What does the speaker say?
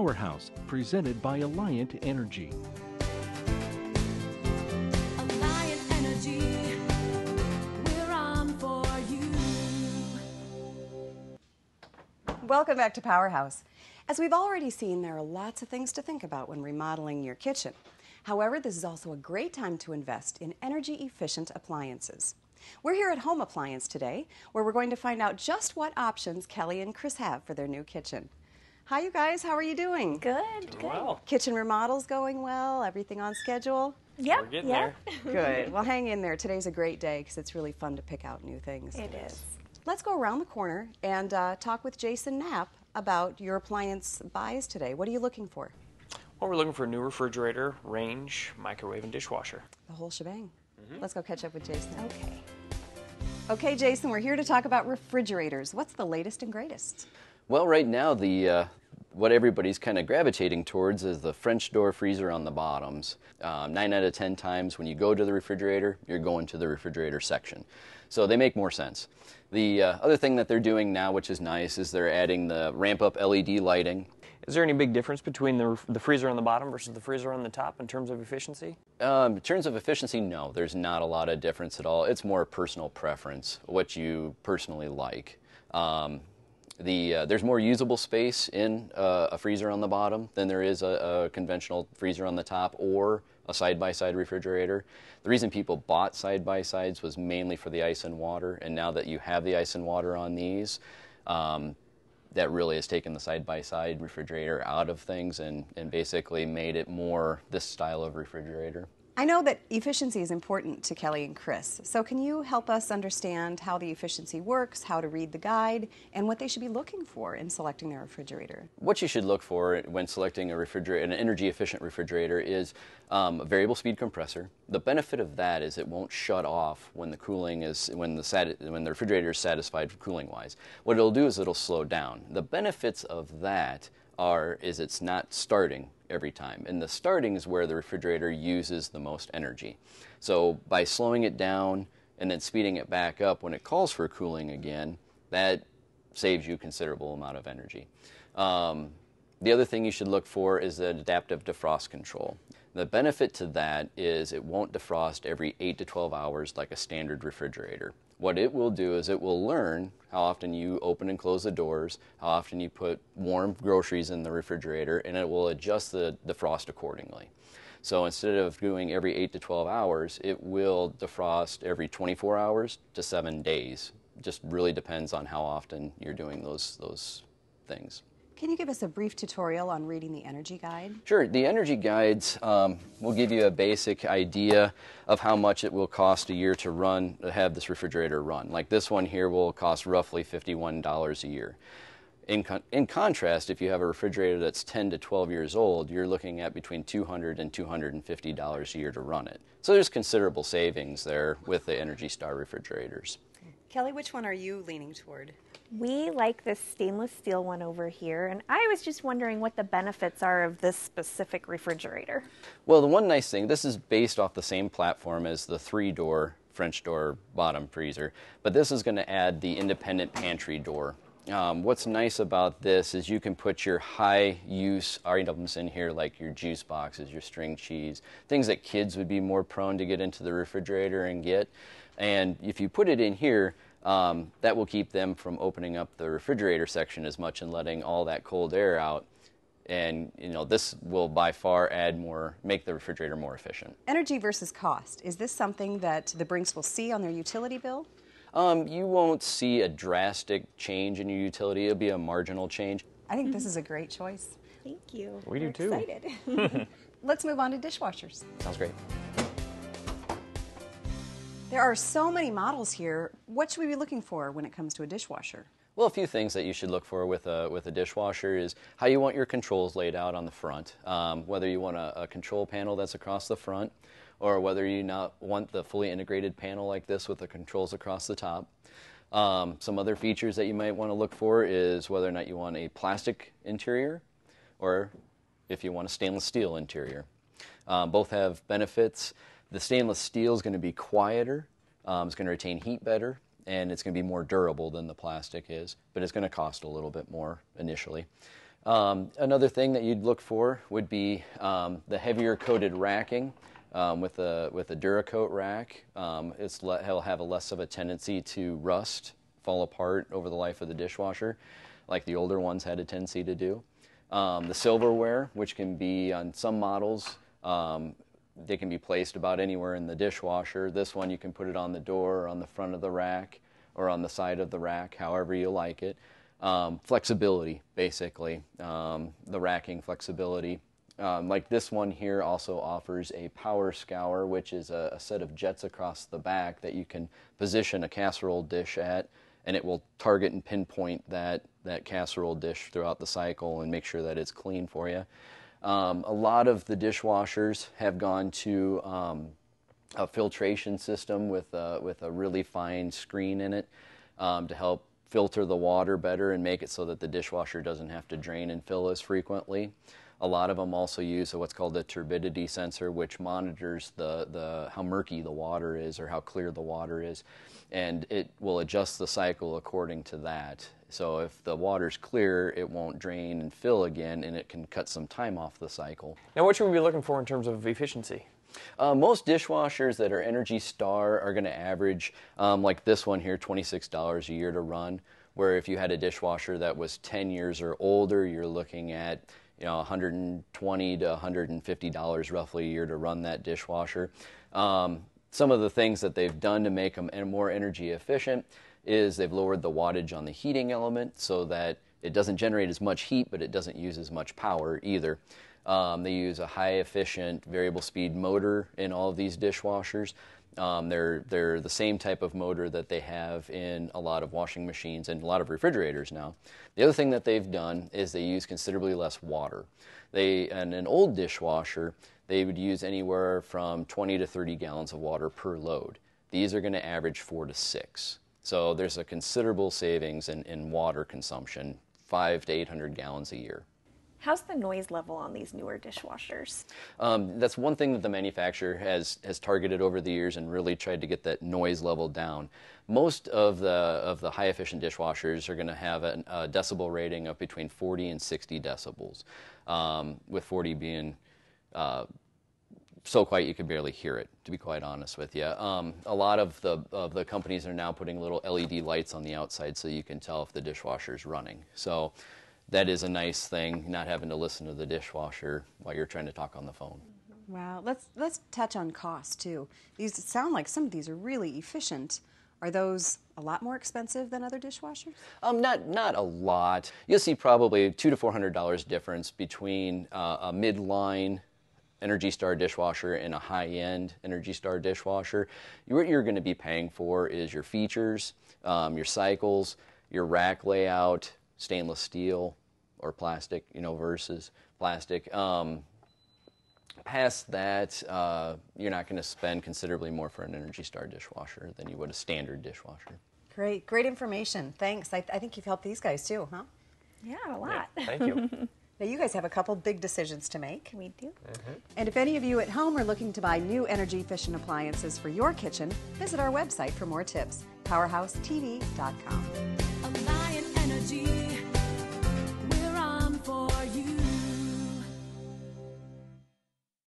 PowerHouse, presented by Alliant Energy. Alliant Energy, we're on for you. Welcome back to PowerHouse. As we've already seen, there are lots of things to think about when remodeling your kitchen. However, this is also a great time to invest in energy-efficient appliances. We're here at Home Appliance today, where we're going to find out just what options Kelly and Chris have for their new kitchen. Hi, you guys. How are you doing? Good. Doing well. Kitchen remodel's going well? Everything on schedule? Yep. We're getting there. Good. Well, hang in there. Today's a great day because it's really fun to pick out new things. It is. Let's go around the corner and talk with Jason Knapp about your appliance buys today. What are you looking for? Well, we're looking for a new refrigerator, range, microwave, and dishwasher. The whole shebang. Let's go catch up with Jason. Okay. Okay, Jason, we're here to talk about refrigerators. What's the latest and greatest? Well, right now, what everybody's kind of gravitating towards is the French door freezer on the bottoms. 9 out of 10 times when you go to the refrigerator, you're going to the refrigerator section. So they make more sense. The other thing that they're doing now, which is nice, is they're adding the ramp-up LED lighting. Is there any big difference between the freezer on the bottom versus the freezer on the top in terms of efficiency? In terms of efficiency, no, there's not a lot of difference at all. It's more personal preference, what you personally like. There's more usable space in a freezer on the bottom than there is a conventional freezer on the top or a side-by-side refrigerator. The reason people bought side-by-sides was mainly for the ice and water, and now that you have the ice and water on these, that really has taken the side-by-side refrigerator out of things and basically made it more this style of refrigerator. I know that efficiency is important to Kelly and Chris, so can you help us understand how the efficiency works, how to read the guide, and what they should be looking for in selecting their refrigerator? What you should look for when selecting a refrigerator, an energy-efficient refrigerator, is a variable speed compressor. The benefit of that is it won't shut off when the cooling is when the refrigerator is satisfied cooling-wise. What it'll do is it'll slow down. The benefits of that is it's not starting every time, and the starting is where the refrigerator uses the most energy. So by slowing it down and then speeding it back up when it calls for cooling again, that saves you a considerable amount of energy. The other thing you should look for is the adaptive defrost control. The benefit to that is it won't defrost every 8 to 12 hours like a standard refrigerator. What it will do is it will learn how often you open and close the doors, how often you put warm groceries in the refrigerator, and it will adjust the defrost accordingly. So instead of doing every 8 to 12 hours, it will defrost every 24 hours to 7 days. Just really depends on how often you're doing those things. Can you give us a brief tutorial on reading the energy guide? Sure. The energy guides will give you a basic idea of how much it will cost a year to have this refrigerator run. Like this one here will cost roughly $51 a year. In contrast, if you have a refrigerator that's 10 to 12 years old, you're looking at between $200 and $250 a year to run it. So there's considerable savings there with the Energy Star refrigerators. Kelly, which one are you leaning toward? We like this stainless steel one over here, and I was just wondering what the benefits are of this specific refrigerator. Well, the one nice thing, this is based off the same platform as the 3-door French door bottom freezer, but this is going to add the independent pantry door. What's nice about this is you can put your high-use items in here, like your juice boxes, your string cheese, things that kids would be more prone to get into the refrigerator and get. And if you put it in here, that will keep them from opening up the refrigerator section as much and letting all that cold air out. And this will by far make the refrigerator more efficient. Energy versus cost. Is this something that the Brinks will see on their utility bill? You won't see a drastic change in your utility. It'll be a marginal change. I think this is a great choice. Thank you. We do too. Excited. Let's move on to dishwashers. Sounds great. There are so many models here. What should we be looking for when it comes to a dishwasher? Well, a few things that you should look for with a dishwasher is how you want your controls laid out on the front. Whether you want a control panel that's across the front, or whether you not want the fully integrated panel like this with the controls across the top. Some other features that you might want to look for is whether or not you want a plastic interior, or if you want a stainless steel interior. Both have benefits. The stainless steel is going to be quieter, it's going to retain heat better, and it's going to be more durable than the plastic is, but it's going to cost a little bit more initially. Another thing that you'd look for would be the heavier coated racking. With a Duracoat rack, it'll have a less of a tendency to rust, fall apart over the life of the dishwasher, like the older ones had a tendency to do. The silverware, which can be on some models, they can be placed about anywhere in the dishwasher. This one you can put it on the door, or on the front of the rack, or on the side of the rack, however you like it. Flexibility, basically, the racking flexibility. Like this one here also offers a power scour, which is a set of jets across the back that you can position a casserole dish at, and it will target and pinpoint that casserole dish throughout the cycle and make sure that it's clean for you. A lot of the dishwashers have gone to a filtration system with a really fine screen in it to help filter the water better and make it so that the dishwasher doesn't have to drain and fill as frequently. A lot of them also use what's called a turbidity sensor, which monitors how murky the water is or how clear the water is, and it will adjust the cycle according to that. So if the water's clear, it won't drain and fill again, and it can cut some time off the cycle. Now, what should we be looking for in terms of efficiency? Most dishwashers that are Energy Star are going to average, like this one here, $26 a year to run, where if you had a dishwasher that was 10 years or older, you're looking at $120 to $150 roughly a year to run that dishwasher. Some of the things that they've done to make them more energy efficient is they've lowered the wattage on the heating element so that it doesn't generate as much heat, but it doesn't use as much power either. They use a high efficient variable speed motor in all of these dishwashers. They're the same type of motor that they have in a lot of washing machines and a lot of refrigerators now. The other thing that they've done is they use considerably less water. In an old dishwasher, they would use anywhere from 20 to 30 gallons of water per load. These are going to average 4 to 6. So there's a considerable savings in water consumption, 500 to 800 gallons a year. How's the noise level on these newer dishwashers? That's one thing that the manufacturer has targeted over the years and really tried to get that noise level down. Most of the high efficient dishwashers are going to have a decibel rating of between 40 and 60 decibels, with 40 being so quiet you can barely hear it, to be quite honest with you. A lot of the companies are now putting little LED lights on the outside so you can tell if the dishwasher is running. So that is a nice thing, not having to listen to the dishwasher while you're trying to talk on the phone. Wow, let's touch on cost too. These sound like some of these are really efficient. Are those a lot more expensive than other dishwashers? Not a lot. You'll see probably $200 to $400 difference between a midline Energy Star dishwasher and a high-end Energy Star dishwasher. What you're going to be paying for is your features, your cycles, your rack layout, stainless steel or plastic, versus plastic. Past that, you're not going to spend considerably more for an Energy Star dishwasher than you would a standard dishwasher. Great information. Thanks. I think you've helped these guys too, huh? Yeah, a lot. Yeah, thank you. Now you guys have a couple big decisions to make. We do. And if any of you at home are looking to buy new energy efficient appliances for your kitchen, visit our website for more tips, PowerHouseTV.com. Alliant Energy, we're on for you.